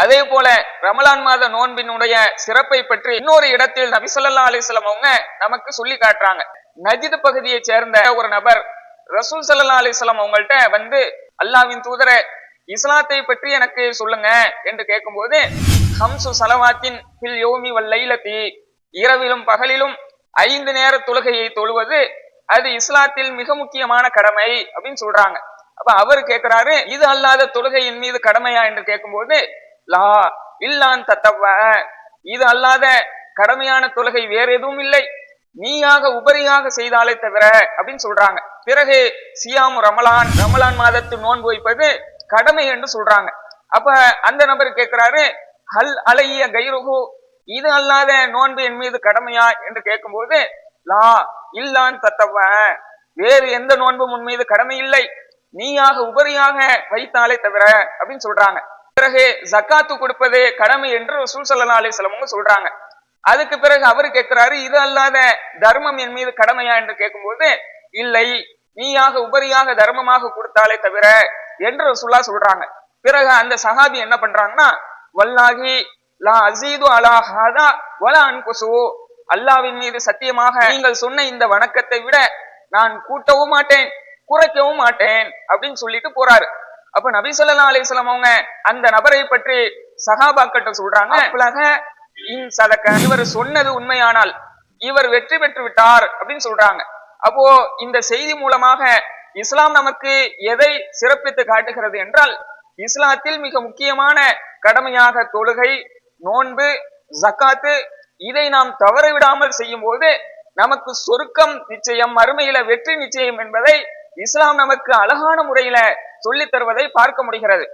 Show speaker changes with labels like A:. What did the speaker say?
A: அதே போல ரமலான் மாத நோன்பினுடைய சிறப்பை பற்றி இன்னொரு இடத்தில் நபி ஸல்லல்லாஹு அலைஹி வஸல்லம் அவங்க நமக்கு சொல்லி காட்டுறாங்க. நஜ்த் பகுதியை சேர்ந்த ஒரு நபர் ரசூல் ஸல்லல்லாஹு அலைஹி வஸல்லம் அவங்கள்ட்ட வந்து, அல்லாஹ்வின் தூதரே, இஸ்லாத்தை பற்றி எனக்கு சொல்லுங்க என்று கேட்கும்போது, ஹம்சு ஸலவாத்தின் ஃபில் யௌமி வல் லைலத்தி, இரவிலும் பகலிலும் 5 நேர தொழுகையை தொழுவது அது இஸ்லாத்தில் மிக முக்கியமான கடமை அப்படின்னு சொல்றாங்க. அப்ப அவர் கேட்கிறாரு, இது அல்லாத தொழுகையின் மீது கடமையா என்று கேட்கும்போது, லா இல்லான் தத்தவ, இது அல்லாத கடமையான தொழுகை வேற எதுவும் இல்லை, நீயாக உபரியாக செய்தாலே தவிர அப்படின்னு சொல்றாங்க. பிறகு சியாமு ரமலான், ரமலான் மாதத்து நோன்பு வைப்பது கடமை என்று சொல்றாங்க. அப்ப அந்த நபர் கேட்கிறாரு, ஹல் அலைய கைருஹு, இது அல்லாத நோன்பு என் மீது கடமையா என்று கேட்கும்போது, லா இல்லான் தத்தவ, வேறு எந்த நோன்பும் உன் மீது கடமை இல்லை, நீயாக உபரியாக வைத்தாலே தவிர அப்படின்னு சொல்றாங்க. பிறகு ஜக்காத்து கொடுப்பது கடமை என்று ரசூல் ஸல்லல்லாஹு அலைஹி வஸல்லம் சொல்றாங்க. அதுக்கு பிறகு அவரு கேட்கிறாரு, இது அல்லாத தர்மம் என் மீது கடமையா என்று கேட்கும்போது, இல்லை, நீயாக உபரியாக தர்மமாக கொடுத்தாலே தவிர என்று ரசூலுல்லாஹ் சொல்றாங்க. பிறகு அந்த சஹாபி என்ன பண்றாங்கன்னா, வல்லாஹி லா அஸீது அலா ஹாதா வலா அன்குசு, அல்லாஹ்வின் மீது சத்தியமாக நீங்கள் சொன்ன இந்த வணக்கத்தை விட நான் கூட்டவும் மாட்டேன் குறைக்கவும் மாட்டேன் அப்படின்னு சொல்லிட்டு போறாரு. அப்ப நபி ஸல்லல்லாஹு அலைஹி வஸல்லம் அவங்க அந்த நபரை பற்றி சஹாபாக்கிட்ட சொல்றாங்க, இவர் சொன்னது உண்மையானால் இவர் வெற்றி பெற்று விட்டார் அப்படின்னு சொல்றாங்க. அப்போ இந்த செய்தி மூலமாக இஸ்லாம் நமக்கு எதை சிறப்பித்து காட்டுகிறது என்றால், இஸ்லாத்தில் மிக முக்கியமான கடமையாக தொழுகை, நோன்பு, ஜக்காத்து, இதை நாம் தவறவிடாமல் செய்யும் போது நமக்கு சொர்க்கம் நிச்சயம், மறுமையில வெற்றி நிச்சயம் என்பதை இஸ்லாம் நமக்கு அழகான முறையில சொல்லித் தருவதை பார்க்க முடிகிறது.